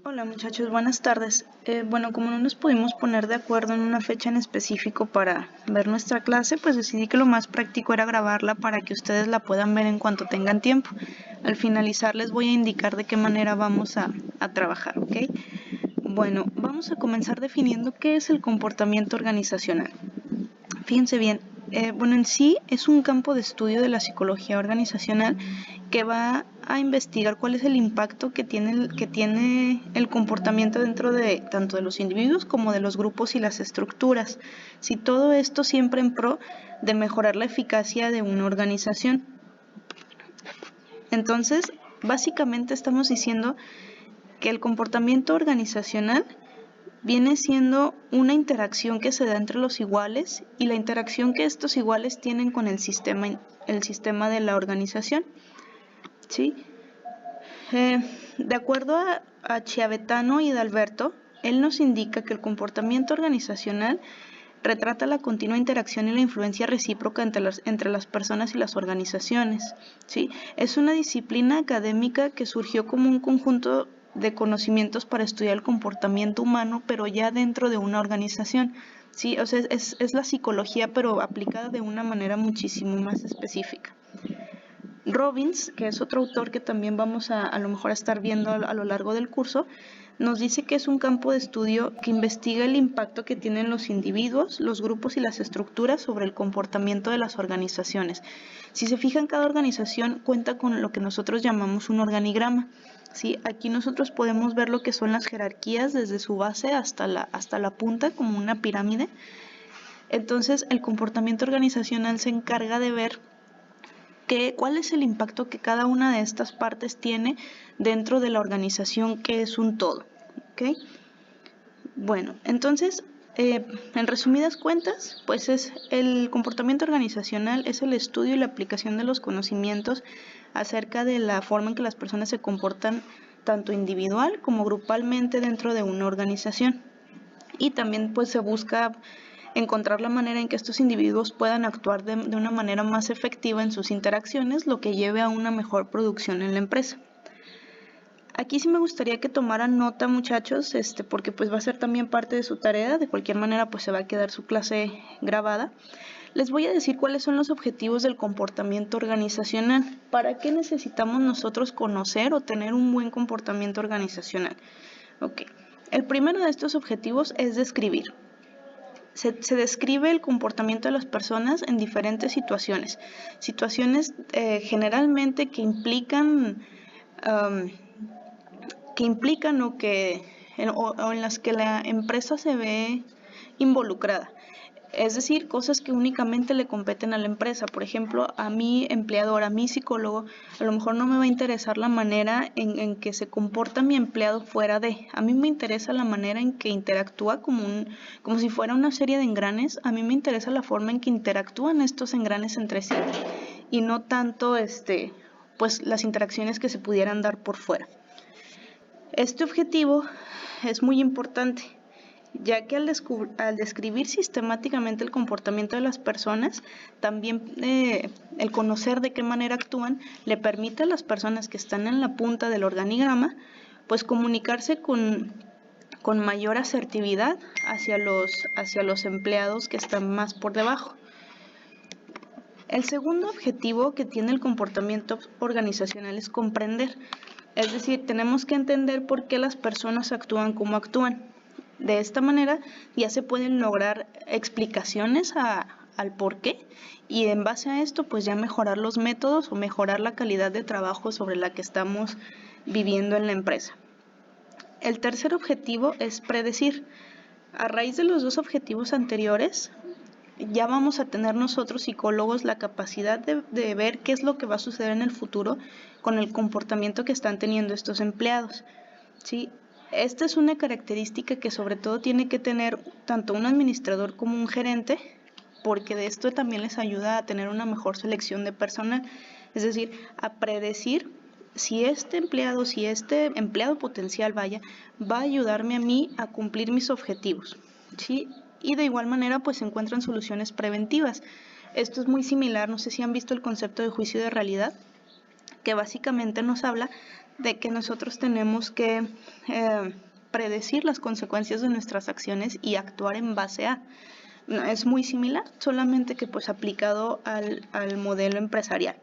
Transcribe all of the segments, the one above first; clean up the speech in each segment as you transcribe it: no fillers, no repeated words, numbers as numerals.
Hola muchachos, buenas tardes. Bueno, como no nos pudimos poner de acuerdo en una fecha en específico para ver nuestra clase, pues decidí que lo más práctico era grabarla para que ustedes la puedan ver en cuanto tengan tiempo. Al finalizar les voy a indicar de qué manera vamos a trabajar, ¿ok? Bueno, vamos a comenzar definiendo qué es el comportamiento organizacional. Fíjense bien, bueno, en sí es un campo de estudio de la psicología organizacional que va a investigar cuál es el impacto que tiene el comportamiento dentro de tanto de los individuos como de los grupos y las estructuras. Si todo esto siempre en pro de mejorar la eficacia de una organización. Entonces, básicamente estamos diciendo que el comportamiento organizacional viene siendo una interacción que se da entre los iguales y la interacción que estos iguales tienen con el sistema de la organización. ¿Sí? De acuerdo a Chiavetano y D'Alberto, él nos indica que el comportamiento organizacional retrata la continua interacción y la influencia recíproca entre las personas y las organizaciones. ¿Sí? Es una disciplina académica que surgió como un conjunto de conocimientos para estudiar el comportamiento humano, pero ya dentro de una organización. ¿Sí? O sea, es la psicología, pero aplicada de una manera muchísimo más específica. Robbins, que es otro autor que también vamos a lo mejor a estar viendo a lo largo del curso, nos dice que es un campo de estudio que investiga el impacto que tienen los individuos, los grupos y las estructuras sobre el comportamiento de las organizaciones. Si se fijan, cada organización cuenta con lo que nosotros llamamos un organigrama. ¿Sí? Aquí nosotros podemos ver lo que son las jerarquías desde su base hasta la punta, como una pirámide. Entonces, el comportamiento organizacional se encarga de ver cuál es el impacto que cada una de estas partes tiene dentro de la organización, que es un todo. ¿Okay? Bueno, entonces, en resumidas cuentas, pues el comportamiento organizacional es el estudio y la aplicación de los conocimientos acerca de la forma en que las personas se comportan tanto individual como grupalmente dentro de una organización. Y también pues se busca encontrar la manera en que estos individuos puedan actuar de una manera más efectiva en sus interacciones, lo que lleve a una mejor producción en la empresa. Aquí sí me gustaría que tomaran nota, muchachos, porque pues va a ser también parte de su tarea. De cualquier manera pues se va a quedar su clase grabada. Les voy a decir cuáles son los objetivos del comportamiento organizacional. ¿Para qué necesitamos nosotros conocer o tener un buen comportamiento organizacional? Ok. El primero de estos objetivos es describir. Se describe el comportamiento de las personas en diferentes situaciones. Situaciones generalmente que implican o en las que la empresa se ve involucrada. Es decir, cosas que únicamente le competen a la empresa. Por ejemplo, a mi empleador, a mi psicólogo, a lo mejor no me va a interesar la manera en que se comporta mi empleado fuera de. A mí me interesa la manera en que interactúa como si fuera una serie de engranes. A mí me interesa la forma en que interactúan estos engranes entre sí y no tanto pues las interacciones que se pudieran dar por fuera. Este objetivo es muy importante, ya que al describir sistemáticamente el comportamiento de las personas, también el conocer de qué manera actúan le permite a las personas que están en la punta del organigrama pues comunicarse con mayor asertividad hacia los empleados que están más por debajo. El segundo objetivo que tiene el comportamiento organizacional es comprender. Es decir, tenemos que entender por qué las personas actúan como actúan. De esta manera ya se pueden lograr explicaciones al por qué y en base a esto pues ya mejorar los métodos o mejorar la calidad de trabajo sobre la que estamos viviendo en la empresa. El tercer objetivo es predecir. A raíz de los dos objetivos anteriores, ya vamos a tener nosotros psicólogos la capacidad de ver qué es lo que va a suceder en el futuro con el comportamiento que están teniendo estos empleados, ¿sí? Esta es una característica que sobre todo tiene que tener tanto un administrador como un gerente, porque de esto también les ayuda a tener una mejor selección de personal, es decir, a predecir si este empleado potencial, va a ayudarme a mí a cumplir mis objetivos, ¿sí? Y de igual manera pues se encuentran soluciones preventivas. Esto es muy similar, no sé si han visto el concepto de juicio de realidad, que básicamente nos habla de que nosotros tenemos que predecir las consecuencias de nuestras acciones y actuar en base a. Es muy similar, solamente que pues aplicado al modelo empresarial.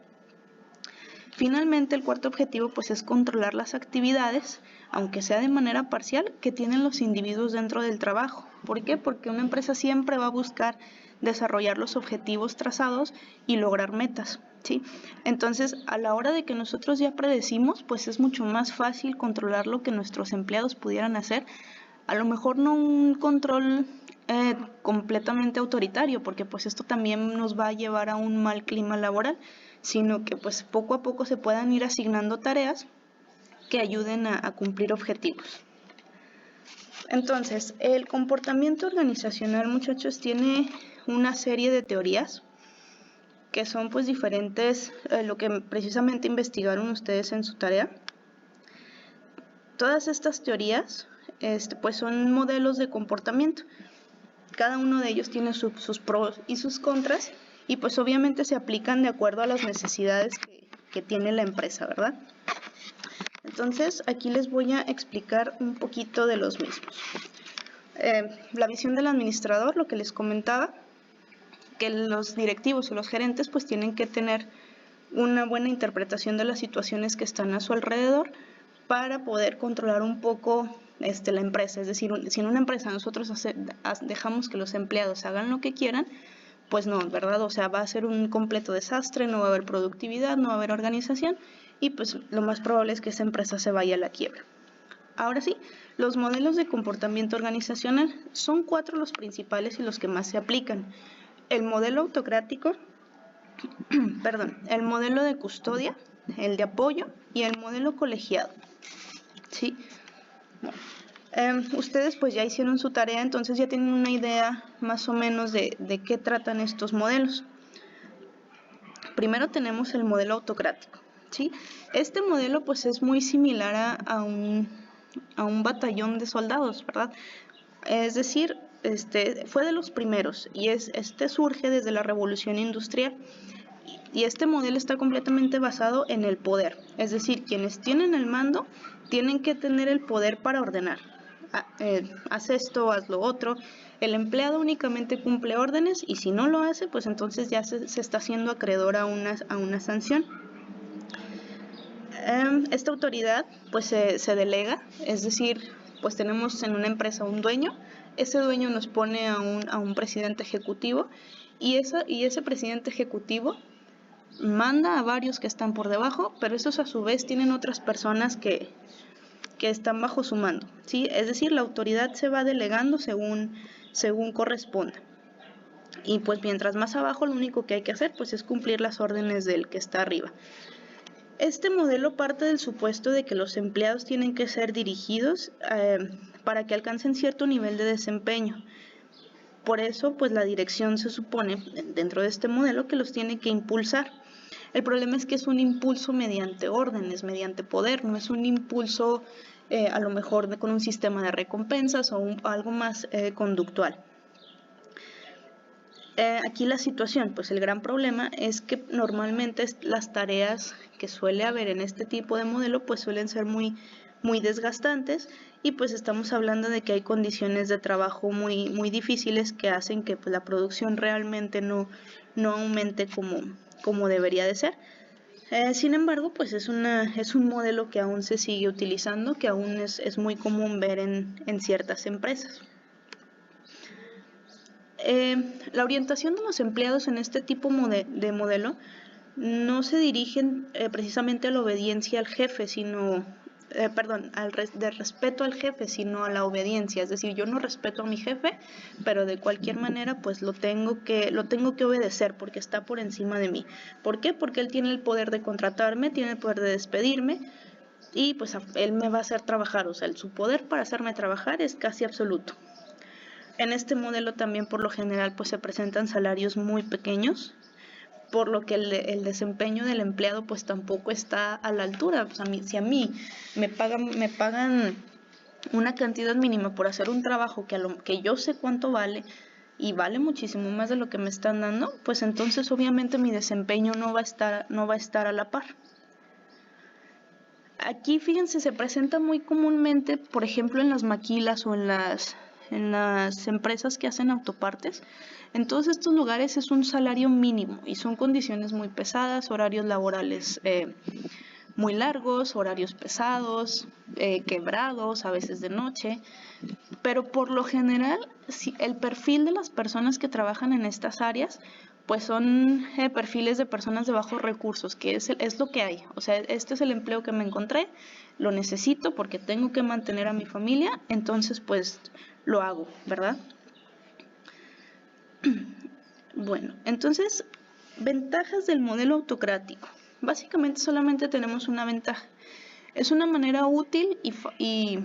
Finalmente, el cuarto objetivo pues es controlar las actividades, aunque sea de manera parcial, que tienen los individuos dentro del trabajo. ¿Por qué? Porque una empresa siempre va a buscar desarrollar los objetivos trazados y lograr metas, ¿sí? Entonces, a la hora de que nosotros ya predecimos, pues es mucho más fácil controlar lo que nuestros empleados pudieran hacer. A lo mejor no un control completamente autoritario, porque pues esto también nos va a llevar a un mal clima laboral, sino que pues poco a poco se puedan ir asignando tareas que ayuden a cumplir objetivos. Entonces, el comportamiento organizacional, muchachos, tiene una serie de teorías que son pues diferentes, lo que precisamente investigaron ustedes en su tarea. Todas estas teorías pues son modelos de comportamiento. Cada uno de ellos tiene sus pros y sus contras, y pues obviamente se aplican de acuerdo a las necesidades que tiene la empresa, ¿verdad? Entonces, aquí les voy a explicar un poquito de los mismos. La visión del administrador, lo que les comentaba, que los directivos o los gerentes pues tienen que tener una buena interpretación de las situaciones que están a su alrededor para poder controlar un poco la empresa. Es decir, si en una empresa nosotros dejamos que los empleados hagan lo que quieran, pues no, ¿verdad? O sea, va a ser un completo desastre, no va a haber productividad, no va a haber organización, y pues lo más probable es que esa empresa se vaya a la quiebra. Ahora sí, los modelos de comportamiento organizacional son 4 los principales y los que más se aplican. El modelo autocrático, el modelo de custodia, el de apoyo y el modelo colegiado. ¿Sí? Ustedes pues ya hicieron su tarea, entonces ya tienen una idea más o menos de qué tratan estos modelos. Primero tenemos el modelo autocrático, ¿sí? Este modelo pues es muy similar a un batallón de soldados, ¿verdad? Es decir, fue de los primeros y surge desde la Revolución Industrial. Y este modelo está completamente basado en el poder, es decir, quienes tienen el mando tienen que tener el poder para ordenar. Haz esto, haz lo otro. El empleado únicamente cumple órdenes y si no lo hace, pues entonces ya se está haciendo acreedor a una sanción. Esta autoridad pues se delega, es decir, pues tenemos en una empresa un dueño, ese dueño nos pone a un presidente ejecutivo y ese presidente ejecutivo manda a varios que están por debajo, pero esos a su vez tienen otras personas que están bajo su mando, ¿sí? Es decir, la autoridad se va delegando según corresponda. Y pues mientras más abajo, lo único que hay que hacer pues es cumplir las órdenes del que está arriba. Este modelo parte del supuesto de que los empleados tienen que ser dirigidos para que alcancen cierto nivel de desempeño. Por eso, pues la dirección se supone, dentro de este modelo, que los tiene que impulsar. El problema es que es un impulso mediante órdenes, mediante poder, no es un impulso a lo mejor con un sistema de recompensas o algo más conductual. Aquí la situación, pues el gran problema es que normalmente las tareas que suele haber en este tipo de modelo pues suelen ser muy desgastantes, y pues estamos hablando de que hay condiciones de trabajo muy difíciles que hacen que pues, la producción realmente no aumente como debería de ser. Sin embargo, pues es un modelo que aún se sigue utilizando, que aún es muy común ver en ciertas empresas. La orientación de los empleados en este tipo de modelo no se dirigen precisamente a la obediencia al jefe, sino de respeto al jefe, sino a la obediencia. Es decir, yo no respeto a mi jefe, pero de cualquier manera pues lo tengo que obedecer porque está por encima de mí. ¿Por qué? Porque él tiene el poder de contratarme, tiene el poder de despedirme, y pues él me va a hacer trabajar. O sea, su poder para hacerme trabajar es casi absoluto. En este modelo también por lo general pues se presentan salarios muy pequeños, por lo que el desempeño del empleado pues tampoco está a la altura. Pues si a mí me pagan una cantidad mínima por hacer un trabajo que yo sé cuánto vale y vale muchísimo más de lo que me están dando, pues entonces obviamente mi desempeño no va a estar a la par. Aquí, fíjense, se presenta muy comúnmente, por ejemplo, en las maquilas o en las empresas que hacen autopartes. En todos estos lugares es un salario mínimo y son condiciones muy pesadas, horarios laborales muy largos, horarios pesados, quebrados, a veces de noche. Pero por lo general, el perfil de las personas que trabajan en estas áreas pues son perfiles de personas de bajos recursos, que es lo que hay. O sea, este es el empleo que me encontré, lo necesito porque tengo que mantener a mi familia, entonces pues lo hago, ¿verdad? Bueno, entonces, ventajas del modelo autocrático. Básicamente solamente tenemos una ventaja. Es una manera útil y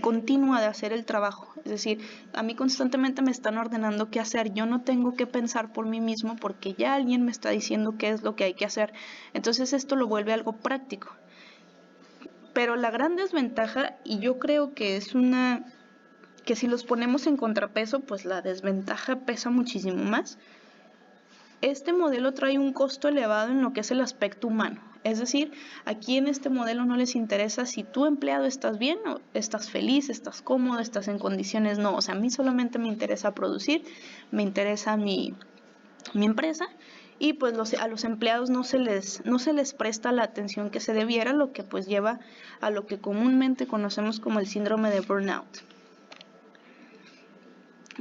continua de hacer el trabajo. Es decir, a mí constantemente me están ordenando qué hacer. Yo no tengo que pensar por mí mismo porque ya alguien me está diciendo qué es lo que hay que hacer. Entonces esto lo vuelve algo práctico. Pero la gran desventaja, y yo creo que es que si los ponemos en contrapeso, pues la desventaja pesa muchísimo más. Este modelo trae un costo elevado en lo que es el aspecto humano. Es decir, aquí en este modelo no les interesa si tu empleado estás bien, o estás feliz, estás cómodo, estás en condiciones. No, o sea, a mí solamente me interesa producir, me interesa mi empresa, y pues a los empleados no se les presta la atención que se debiera, lo que pues lleva a lo que comúnmente conocemos como el síndrome de burnout.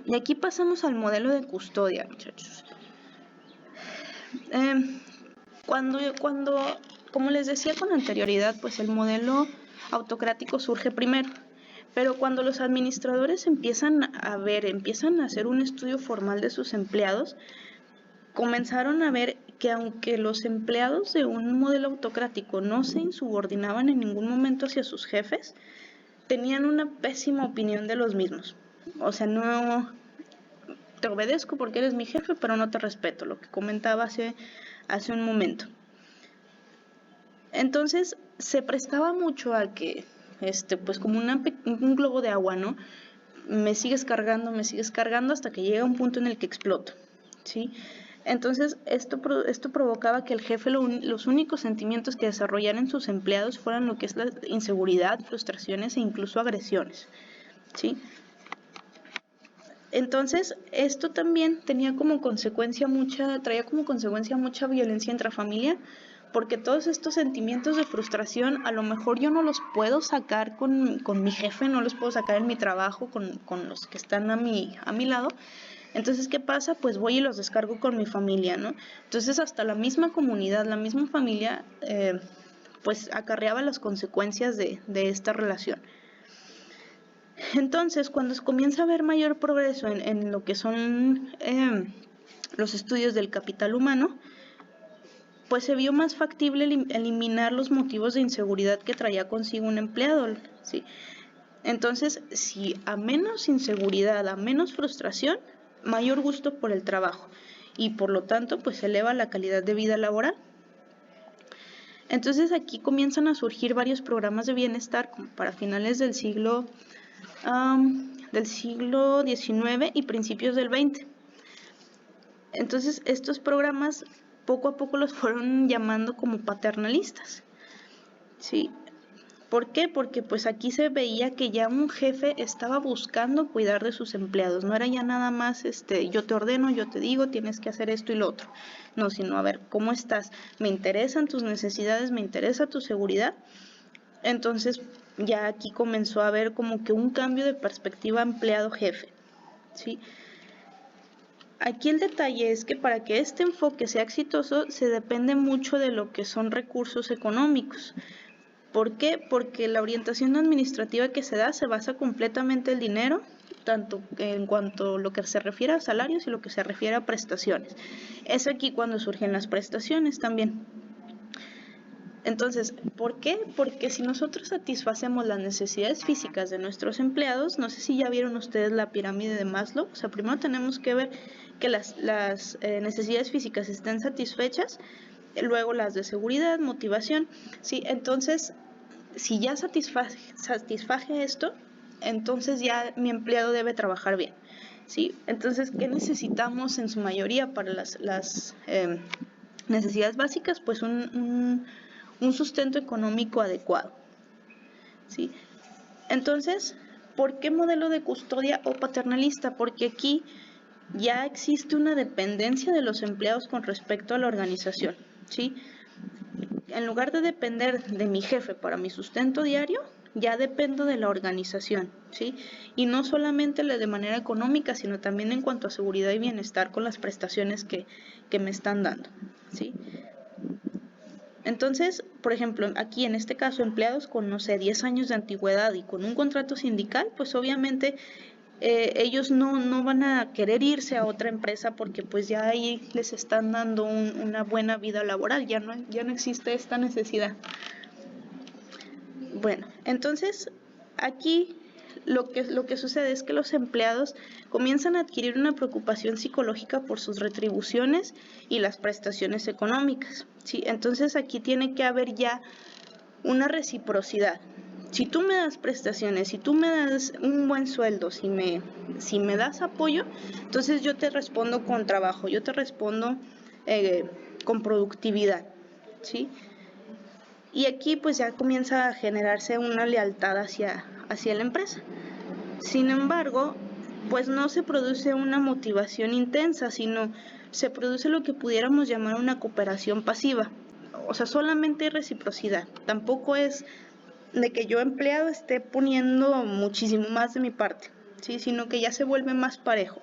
Y aquí pasamos al modelo de custodia, muchachos. Como les decía con anterioridad, pues el modelo autocrático surge primero, pero cuando los administradores empiezan a hacer un estudio formal de sus empleados, comenzaron a ver que aunque los empleados de un modelo autocrático no se insubordinaban en ningún momento hacia sus jefes, tenían una pésima opinión de los mismos. O sea, no te obedezco porque eres mi jefe, pero no te respeto, lo que comentaba hace un momento. Entonces se prestaba mucho a que, pues como un globo de agua, ¿no? Me sigues cargando hasta que llega un punto en el que exploto, ¿sí? Entonces esto provocaba que el jefe los únicos sentimientos que desarrollara en sus empleados fueran lo que es la inseguridad, frustraciones e incluso agresiones, ¿sí? Entonces, esto también traía como consecuencia mucha violencia intrafamiliar, porque todos estos sentimientos de frustración a lo mejor yo no los puedo sacar con mi jefe, no los puedo sacar en mi trabajo con los que están a mi lado. Entonces, ¿qué pasa? Pues voy y los descargo con mi familia, ¿no? Entonces, hasta la misma comunidad, la misma familia, pues acarreaba las consecuencias de esta relación. Entonces, cuando se comienza a ver mayor progreso en lo que son los estudios del capital humano, pues se vio más factible eliminar los motivos de inseguridad que traía consigo un empleado, ¿sí? Entonces, si a menos inseguridad, a menos frustración, mayor gusto por el trabajo, y por lo tanto, pues eleva la calidad de vida laboral. Entonces, aquí comienzan a surgir varios programas de bienestar, como para finales del siglo XIX y principios del XX. Entonces, estos programas poco a poco los fueron llamando como paternalistas, ¿sí? ¿Por qué? Porque pues aquí se veía que ya un jefe estaba buscando cuidar de sus empleados, no era ya nada más yo te ordeno, yo te digo, tienes que hacer esto y lo otro. No, sino a ver, ¿cómo estás? Me interesan tus necesidades, me interesa tu seguridad. Entonces, ya aquí comenzó a haber como que un cambio de perspectiva empleado-jefe, ¿sí? Aquí el detalle es que para que este enfoque sea exitoso se depende mucho de lo que son recursos económicos. ¿Por qué? Porque la orientación administrativa que se da se basa completamente en el dinero, tanto en cuanto a lo que se refiere a salarios y lo que se refiere a prestaciones. Es aquí cuando surgen las prestaciones también. Entonces, ¿por qué? Porque si nosotros satisfacemos las necesidades físicas de nuestros empleados, no sé si ya vieron ustedes la pirámide de Maslow, o sea, primero tenemos que ver que las necesidades físicas estén satisfechas, luego las de seguridad, motivación, ¿sí? Entonces, si ya satisfaje esto, entonces ya mi empleado debe trabajar bien, ¿sí? Entonces, ¿qué necesitamos en su mayoría para las necesidades básicas? Pues un sustento económico adecuado, ¿sí? Entonces, ¿por qué modelo de custodia o paternalista? Porque aquí ya existe una dependencia de los empleados con respecto a la organización, ¿sí? En lugar de depender de mi jefe para mi sustento diario, ya dependo de la organización, ¿sí? Y no solamente de manera económica, sino también en cuanto a seguridad y bienestar con las prestaciones que me están dando, ¿sí? Entonces, por ejemplo, aquí en este caso, empleados con, no sé, 10 años de antigüedad y con un contrato sindical, pues obviamente ellos no van a querer irse a otra empresa porque pues ya ahí les están dando una buena vida laboral, ya no existe esta necesidad. Bueno, entonces aquí lo que sucede es que los empleados comienzan a adquirir una preocupación psicológica por sus retribuciones y las prestaciones económicas, ¿sí? Entonces aquí tiene que haber ya una reciprocidad. Si tú me das prestaciones, si tú me das un buen sueldo, si me das apoyo, entonces yo te respondo con trabajo, yo te respondo con productividad, ¿sí? Y aquí pues ya comienza a generarse una lealtad hacia la empresa. Sin embargo, pues no se produce una motivación intensa, sino se produce lo que pudiéramos llamar una cooperación pasiva. O sea, solamente hay reciprocidad. Tampoco es de que yo empleado esté poniendo muchísimo más de mi parte, ¿sí? Sino que ya se vuelve más parejo.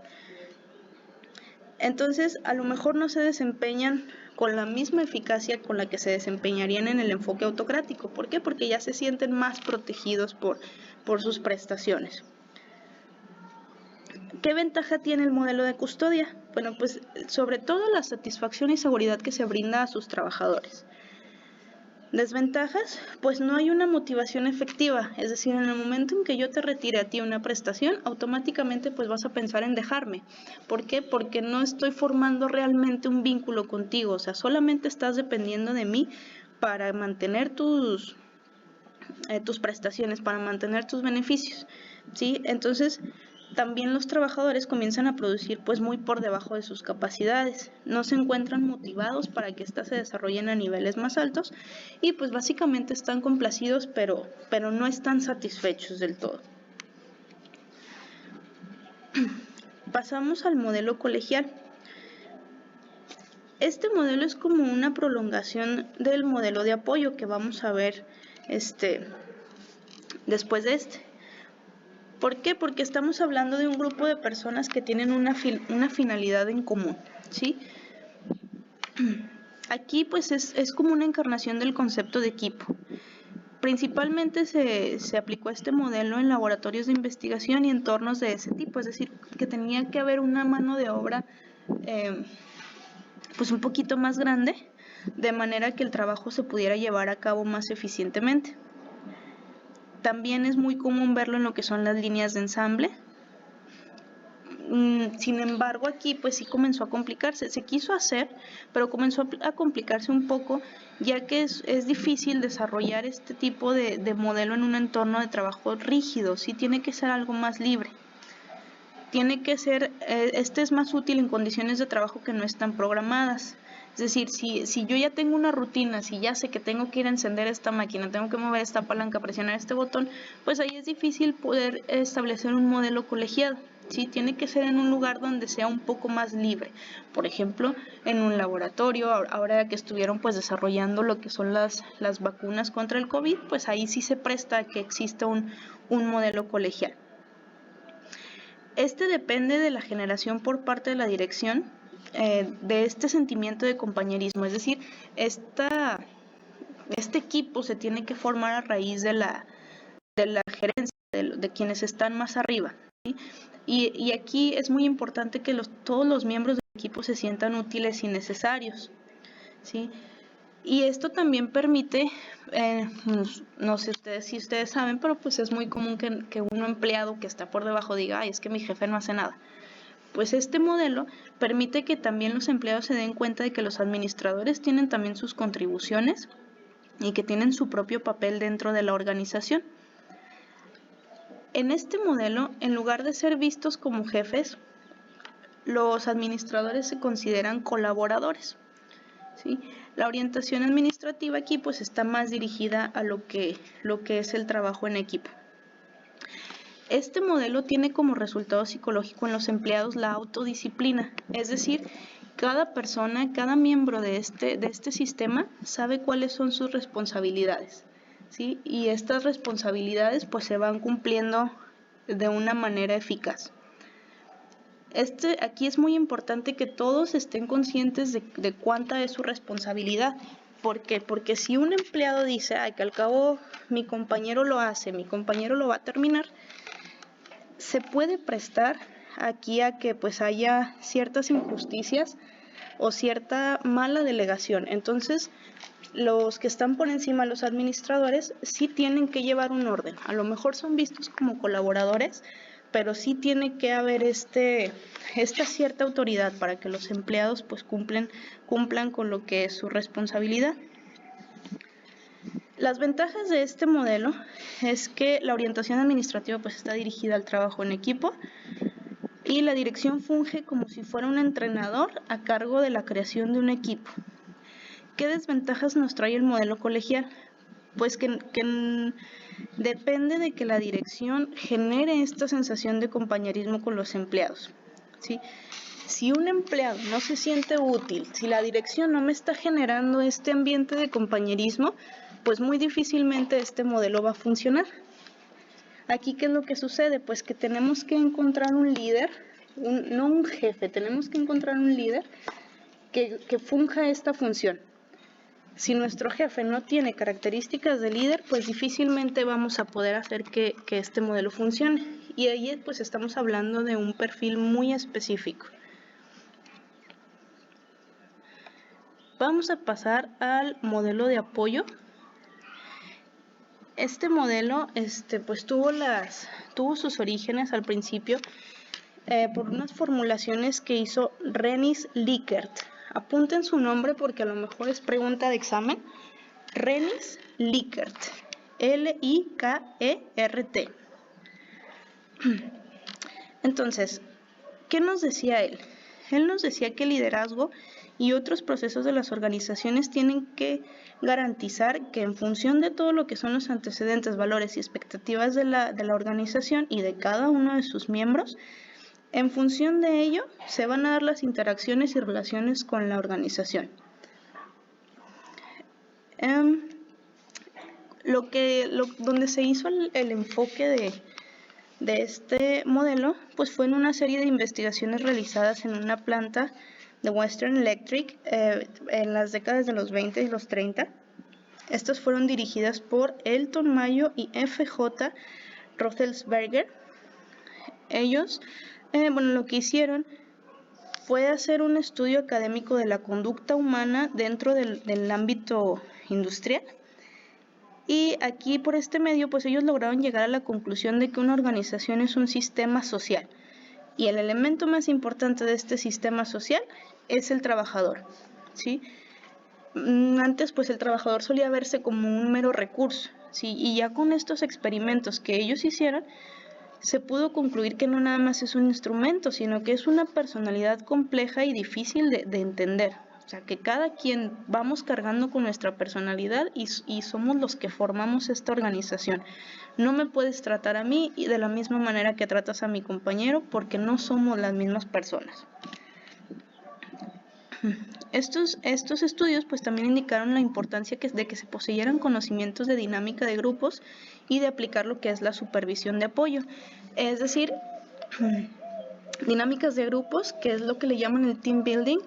Entonces, a lo mejor no se desempeñan con la misma eficacia con la que se desempeñarían en el enfoque autocrático. ¿Por qué? Porque ya se sienten más protegidos por sus prestaciones. ¿Qué ventaja tiene el modelo de custodia? Bueno, pues sobre todo la satisfacción y seguridad que se brinda a sus trabajadores. Desventajas, pues no hay una motivación efectiva, es decir, en el momento en que yo te retire a ti una prestación, automáticamente pues vas a pensar en dejarme. ¿Por qué? Porque no estoy formando realmente un vínculo contigo, o sea, solamente estás dependiendo de mí para mantener tus prestaciones, para mantener tus beneficios, ¿sí? Entonces, también los trabajadores comienzan a producir pues muy por debajo de sus capacidades, no se encuentran motivados para que éstas se desarrollen a niveles más altos y pues básicamente están complacidos pero no están satisfechos del todo. Pasamos al modelo colegial. Este modelo es como una prolongación del modelo de apoyo que vamos a ver después de este. ¿Por qué? Porque estamos hablando de un grupo de personas que tienen una finalidad en común, ¿sí? Aquí pues es como una encarnación del concepto de equipo. Principalmente se aplicó este modelo en laboratorios de investigación y entornos de ese tipo, es decir, que tenía que haber una mano de obra pues un poquito más grande, de manera que el trabajo se pudiera llevar a cabo más eficientemente. También es muy común verlo en lo que son las líneas de ensamble. Sin embargo, aquí pues sí comenzó a complicarse. Se quiso hacer, pero comenzó a complicarse un poco, ya que es difícil desarrollar este tipo de modelo en un entorno de trabajo rígido. Sí tiene que ser algo más libre. Tiene que ser, es más útil en condiciones de trabajo que no están programadas. Es decir, si yo ya tengo una rutina, si ya sé que tengo que ir a encender esta máquina, tengo que mover esta palanca, presionar este botón, pues ahí es difícil poder establecer un modelo colegiado. Sí, tiene que ser en un lugar donde sea un poco más libre. Por ejemplo, en un laboratorio, ahora que estuvieron pues desarrollando lo que son las vacunas contra el COVID, pues ahí sí se presta a que exista un modelo colegial. Este depende de la generación por parte de la dirección de este sentimiento de compañerismo, es decir, este equipo se tiene que formar a raíz de la gerencia, de quienes están más arriba, ¿sí? Y aquí es muy importante que todos los miembros del equipo se sientan útiles y necesarios, ¿sí? Y esto también permite, no sé si ustedes saben, pero pues es muy común que un empleado que está por debajo diga, ay, es que mi jefe no hace nada. Pues este modelo permite que también los empleados se den cuenta de que los administradores tienen también sus contribuciones y que tienen su propio papel dentro de la organización. En este modelo, en lugar de ser vistos como jefes, los administradores se consideran colaboradores. ¿sí? La orientación administrativa aquí pues está más dirigida a lo que es el trabajo en equipo. Este modelo tiene como resultado psicológico en los empleados la autodisciplina, es decir, cada persona, cada miembro de este sistema sabe cuáles son sus responsabilidades, ¿sí? Y estas responsabilidades pues se van cumpliendo de una manera eficaz. Aquí es muy importante que todos estén conscientes de cuánta es su responsabilidad. ¿Por qué? Porque si un empleado dice, ay, que al cabo mi compañero lo hace, mi compañero lo va a terminar, se puede prestar aquí a que pues haya ciertas injusticias o cierta mala delegación. Entonces, los que están por encima, los administradores, sí tienen que llevar un orden. A lo mejor son vistos como colaboradores, pero sí tiene que haber esta cierta autoridad para que los empleados pues cumplan con lo que es su responsabilidad. Las ventajas de este modelo es que la orientación administrativa pues está dirigida al trabajo en equipo y la dirección funge como si fuera un entrenador a cargo de la creación de un equipo. ¿Qué desventajas nos trae el modelo colegial? Pues que depende de que la dirección genere esta sensación de compañerismo con los empleados, ¿sí? Si un empleado no se siente útil, si la dirección no me está generando este ambiente de compañerismo, pues muy difícilmente este modelo va a funcionar. Aquí, ¿qué es lo que sucede? Pues que tenemos que encontrar un líder, no un jefe, tenemos que encontrar un líder que funja esta función. Si nuestro jefe no tiene características de líder, pues difícilmente vamos a poder hacer que este modelo funcione. Y ahí pues estamos hablando de un perfil muy específico. Vamos a pasar al modelo de apoyo. Este modelo pues tuvo sus orígenes al principio por unas formulaciones que hizo Rennis Likert. Apunten su nombre porque a lo mejor es pregunta de examen. Rennis Likert, L-I-K-E-R-T. Entonces, ¿qué nos decía él? Él nos decía que el liderazgo y otros procesos de las organizaciones tienen que garantizar que en función de todo lo que son los antecedentes, valores y expectativas de la organización y de cada uno de sus miembros, en función de ello se van a dar las interacciones y relaciones con la organización. Donde se hizo el enfoque de este modelo, pues fue en una serie de investigaciones realizadas en una planta de Western Electric en las décadas de los 20 y los 30. Estas fueron dirigidas por Elton Mayo y F.J. Roethlisberger. Ellos, lo que hicieron fue hacer un estudio académico de la conducta humana dentro del ámbito industrial. Y aquí por este medio pues ellos lograron llegar a la conclusión de que una organización es un sistema social y el elemento más importante de este sistema social es el trabajador, ¿sí? Antes pues el trabajador solía verse como un mero recurso, ¿sí? Y ya con estos experimentos que ellos hicieron se pudo concluir que no nada más es un instrumento, sino que es una personalidad compleja y difícil de entender. O sea, que cada quien vamos cargando con nuestra personalidad y somos los que formamos esta organización. No me puedes tratar a mí de la misma manera que tratas a mi compañero porque no somos las mismas personas. Estos estudios pues también indicaron la importancia de que se poseyeran conocimientos de dinámica de grupos y de aplicar lo que es la supervisión de apoyo. Es decir, dinámicas de grupos, que es lo que le llaman el team building,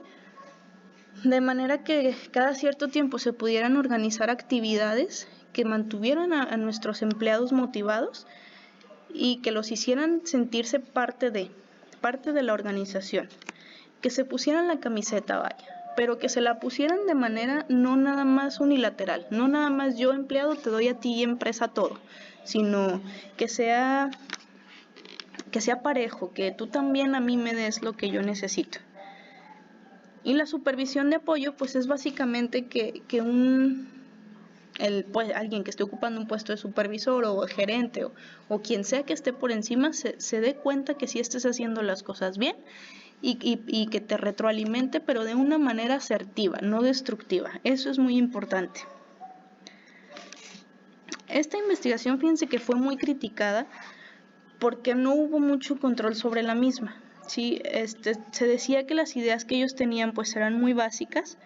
de manera que cada cierto tiempo se pudieran organizar actividades que mantuvieran a nuestros empleados motivados y que los hicieran sentirse parte de la organización, que se pusieran la camiseta, vaya, pero que se la pusieran de manera no nada más unilateral, no nada más yo empleado te doy a ti y empresa todo, sino que sea parejo, que tú también a mí me des lo que yo necesito. Y la supervisión de apoyo pues es básicamente que alguien que esté ocupando un puesto de supervisor o gerente o quien sea que esté por encima se dé cuenta que sí estés haciendo las cosas bien y que te retroalimente, pero de una manera asertiva, no destructiva. Eso es muy importante. Esta investigación, fíjense que fue muy criticada porque no hubo mucho control sobre la misma. Sí, se decía que las ideas que ellos tenían pues eran muy básicas,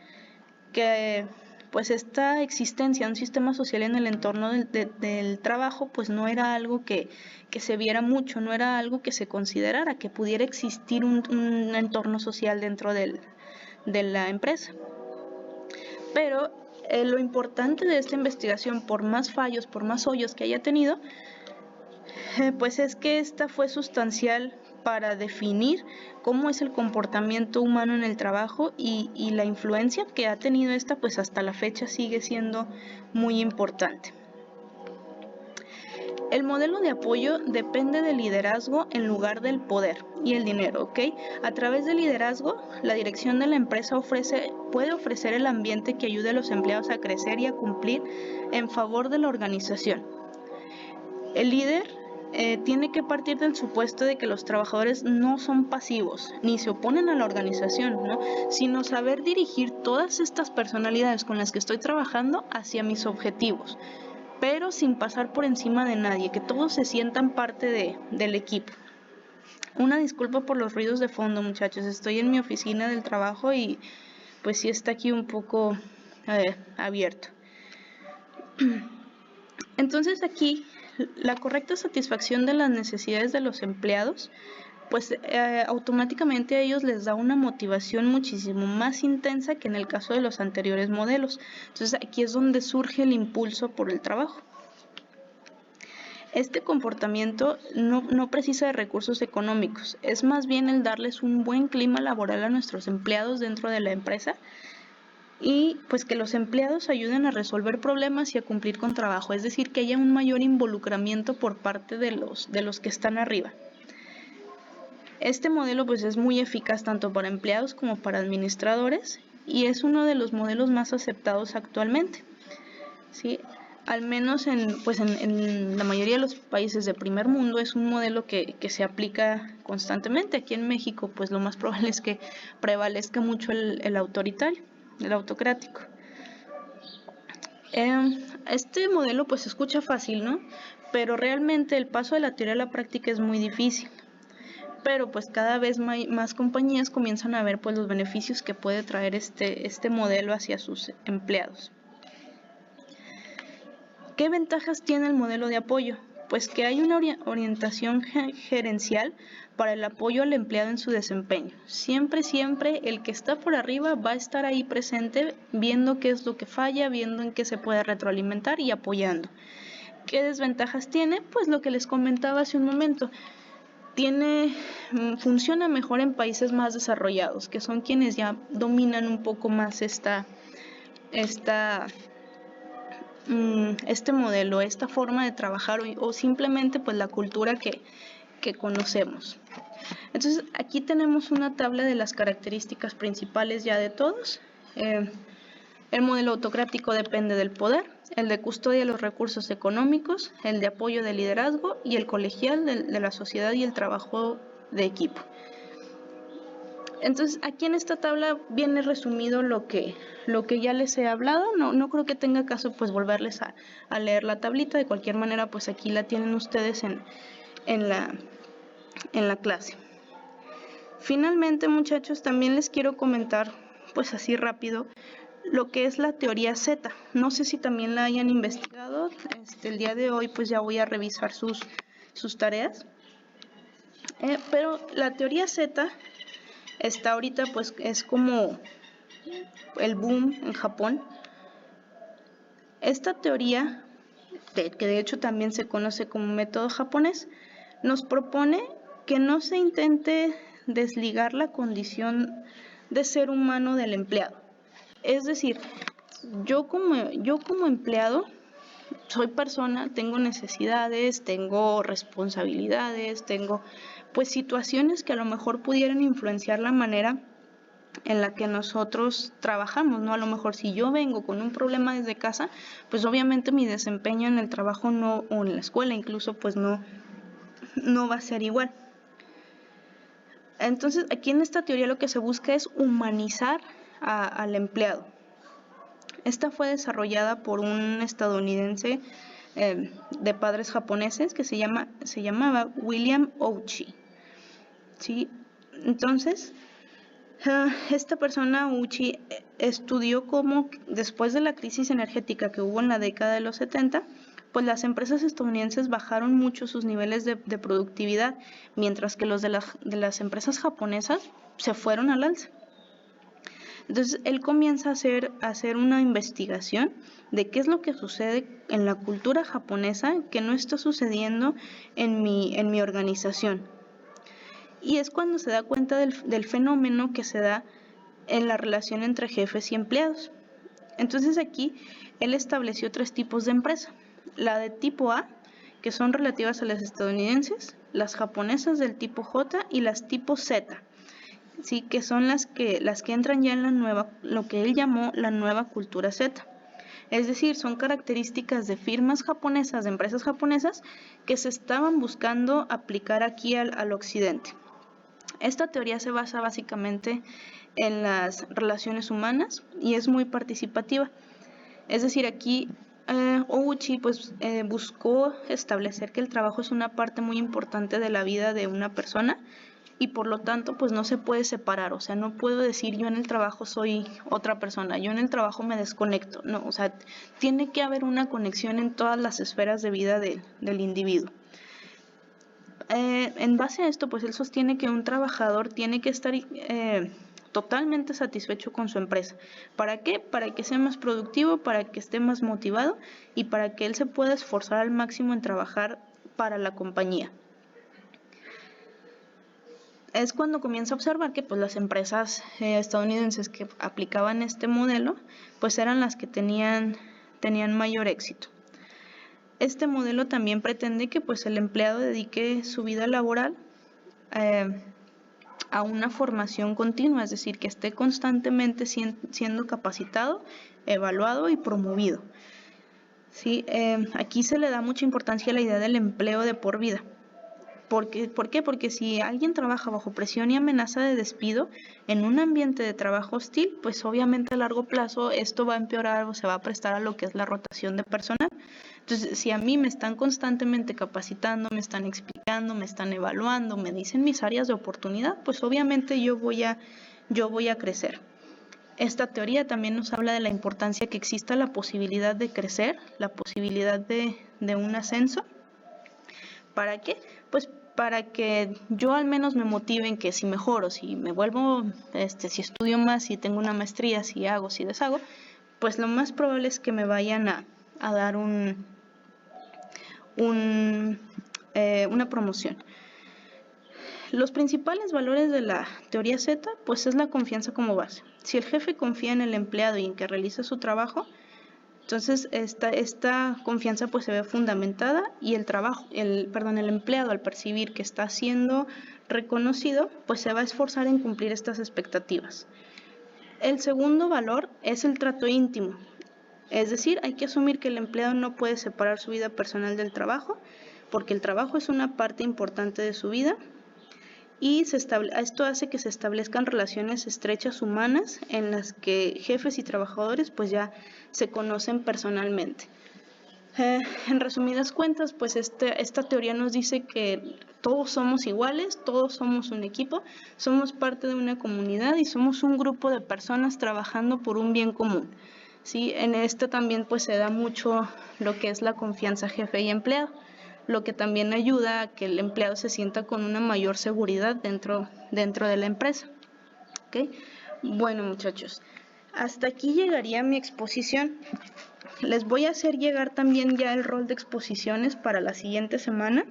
que pues esta existencia de un sistema social en el entorno del trabajo pues no era algo que se viera mucho, no era algo que se considerara, que pudiera existir un entorno social dentro de la empresa. Pero lo importante de esta investigación, por más fallos, por más hoyos que haya tenido, pues es que esta fue sustancial para definir cómo es el comportamiento humano en el trabajo y la influencia que ha tenido esta, pues hasta la fecha sigue siendo muy importante. El modelo de apoyo depende del liderazgo en lugar del poder y el dinero, ¿ok? A través del liderazgo, la dirección de la empresa puede ofrecer el ambiente que ayude a los empleados a crecer y a cumplir en favor de la organización. El líder tiene que partir del supuesto de que los trabajadores no son pasivos, ni se oponen a la organización, ¿no? Sino saber dirigir todas estas personalidades con las que estoy trabajando hacia mis objetivos, pero sin pasar por encima de nadie, que todos se sientan parte del equipo. Una disculpa por los ruidos de fondo, muchachos, estoy en mi oficina del trabajo y pues sí está aquí un poco abierto. Entonces aquí la correcta satisfacción de las necesidades de los empleados, pues automáticamente a ellos les da una motivación muchísimo más intensa que en el caso de los anteriores modelos. Entonces aquí es donde surge el impulso por el trabajo. Este comportamiento no precisa de recursos económicos, es más bien el darles un buen clima laboral a nuestros empleados dentro de la empresa y pues que los empleados ayuden a resolver problemas y a cumplir con trabajo, es decir, que haya un mayor involucramiento por parte de los que están arriba. Este modelo pues es muy eficaz tanto para empleados como para administradores y es uno de los modelos más aceptados actualmente, ¿sí? Al menos en la mayoría de los países de primer mundo es un modelo que se aplica constantemente. Aquí en México pues lo más probable es que prevalezca mucho el autoritario, el autocrático. Este modelo pues se escucha fácil, ¿no? Pero realmente el paso de la teoría a la práctica es muy difícil. Pero pues cada vez más compañías comienzan a ver pues los beneficios que puede traer este modelo hacia sus empleados. ¿Qué ventajas tiene el modelo de apoyo? Pues que hay una orientación gerencial para el apoyo al empleado en su desempeño. Siempre el que está por arriba va a estar ahí presente, viendo qué es lo que falla, viendo en qué se puede retroalimentar y apoyando. ¿Qué desventajas tiene? Pues lo que les comentaba hace un momento. Funciona mejor en países más desarrollados, que son quienes ya dominan un poco más este modelo, esta forma de trabajar o simplemente pues la cultura que conocemos. Entonces aquí tenemos una tabla de las características principales ya de todos. El modelo autocrático depende del poder, el de custodia de los recursos económicos, el de apoyo de liderazgo y el colegial de la sociedad y el trabajo de equipo. Entonces aquí en esta tabla viene resumido lo que ya les he hablado. No creo que tenga caso pues volverles a leer la tablita. De cualquier manera pues aquí la tienen ustedes en la clase. Finalmente, muchachos, también les quiero comentar pues así rápido lo que es la teoría Z. No sé si también la hayan investigado. El día de hoy pues ya voy a revisar sus tareas. Pero la teoría Z está ahorita pues es como el boom en Japón. Esta teoría, que de hecho también se conoce como método japonés, nos propone que no se intente desligar la condición de ser humano del empleado. Es decir, yo como empleado soy persona, tengo necesidades, tengo responsabilidades, tengo pues situaciones que a lo mejor pudieran influenciar la manera en la que nosotros trabajamos, ¿no? A lo mejor si yo vengo con un problema desde casa, pues obviamente mi desempeño en el trabajo o en la escuela incluso pues no va a ser igual. Entonces, aquí en esta teoría lo que se busca es humanizar al empleado. Esta fue desarrollada por un estadounidense de padres japoneses que se llamaba William Ouchi. ¿Sí? Entonces, esta persona, Ouchi, estudió cómo después de la crisis energética que hubo en la década de los 70, pues las empresas estadounidenses bajaron mucho sus niveles de productividad, mientras que los de las empresas japonesas se fueron al alza. Entonces él comienza a hacer una investigación de qué es lo que sucede en la cultura japonesa que no está sucediendo en mi organización. Y es cuando se da cuenta del fenómeno que se da en la relación entre jefes y empleados. Entonces aquí él estableció 3 tipos de empresa. La de tipo A, que son relativas a las estadounidenses, las japonesas del tipo J y las tipo Z, ¿sí? Que son las que entran ya en la nueva, lo que él llamó la nueva cultura Z. Es decir, son características de firmas japonesas, de empresas japonesas, que se estaban buscando aplicar aquí al occidente. Esta teoría se basa básicamente en las relaciones humanas y es muy participativa. Es decir, aquí Ouchi buscó establecer que el trabajo es una parte muy importante de la vida de una persona y por lo tanto pues no se puede separar. O sea, no puedo decir yo en el trabajo soy otra persona, yo en el trabajo me desconecto. No, o sea, tiene que haber una conexión en todas las esferas de vida del individuo. En base a esto, pues él sostiene que un trabajador tiene que estar totalmente satisfecho con su empresa. ¿Para qué? Para que sea más productivo, para que esté más motivado y para que él se pueda esforzar al máximo en trabajar para la compañía. Es cuando comienza a observar que pues las empresas estadounidenses que aplicaban este modelo pues eran las que tenían mayor éxito. Este modelo también pretende que pues el empleado dedique su vida laboral a una formación continua, es decir, que esté constantemente siendo capacitado, evaluado y promovido. ¿Sí? Aquí se le da mucha importancia a la idea del empleo de por vida. ¿Por qué? Porque si alguien trabaja bajo presión y amenaza de despido en un ambiente de trabajo hostil, pues obviamente a largo plazo esto va a empeorar o se va a prestar a lo que es la rotación de personal. Entonces, si a mí me están constantemente capacitando, me están explicando, me están evaluando, me dicen mis áreas de oportunidad, pues obviamente yo voy a crecer. Esta teoría también nos habla de la importancia que exista la posibilidad de crecer, la posibilidad de un ascenso. ¿Para qué? Pues para que yo al menos me motive en que si mejoro, si me vuelvo, si estudio más, si tengo una maestría, si hago, si deshago, pues lo más probable es que me vayan a dar una promoción. Los principales valores de la teoría Z, pues es la confianza como base. Si el jefe confía en el empleado y en que realice su trabajo, entonces esta confianza pues se ve fundamentada y el empleado al percibir que está siendo reconocido, pues se va a esforzar en cumplir estas expectativas. El segundo valor es el trato íntimo. Es decir, hay que asumir que el empleado no puede separar su vida personal del trabajo, porque el trabajo es una parte importante de su vida y esto hace que se establezcan relaciones estrechas humanas en las que jefes y trabajadores pues ya se conocen personalmente. En resumidas cuentas, pues esta teoría nos dice que todos somos iguales, todos somos un equipo, somos parte de una comunidad y somos un grupo de personas trabajando por un bien común. ¿Sí? En esto también pues se da mucho lo que es la confianza jefe y empleado, lo que también ayuda a que el empleado se sienta con una mayor seguridad dentro de la empresa. ¿Okay? Bueno, muchachos, hasta aquí llegaría mi exposición. Les voy a hacer llegar también ya el rol de exposiciones para la siguiente semana.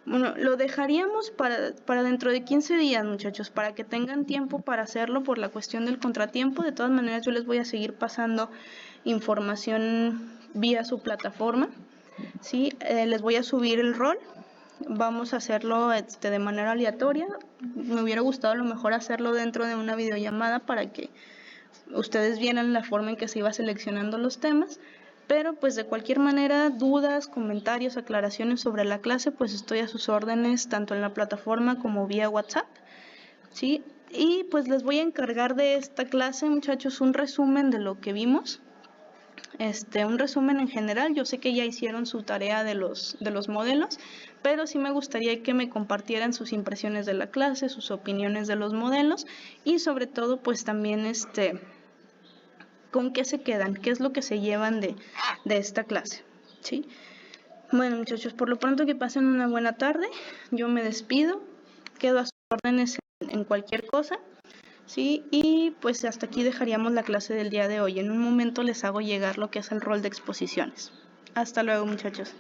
Bueno, lo dejaríamos para dentro de 15 días, muchachos, para que tengan tiempo para hacerlo por la cuestión del contratiempo. De todas maneras, yo les voy a seguir pasando información vía su plataforma. ¿Sí? Les voy a subir el rol. Vamos a hacerlo de manera aleatoria. Me hubiera gustado a lo mejor hacerlo dentro de una videollamada para que ustedes vieran la forma en que se iba seleccionando los temas, Pero pues de cualquier manera, dudas, comentarios, aclaraciones sobre la clase, pues estoy a sus órdenes tanto en la plataforma como vía WhatsApp, ¿sí? Y pues les voy a encargar de esta clase, muchachos, un resumen de lo que vimos. Un resumen en general. Yo sé que ya hicieron su tarea de los modelos, pero sí me gustaría que me compartieran sus impresiones de la clase, sus opiniones de los modelos y sobre todo pues también con qué se quedan, qué es lo que se llevan de esta clase, ¿sí? Bueno, muchachos, por lo pronto que pasen una buena tarde. Yo me despido, quedo a sus órdenes en cualquier cosa. Sí, y pues hasta aquí dejaríamos la clase del día de hoy. En un momento les hago llegar lo que es el rol de exposiciones. Hasta luego, muchachos.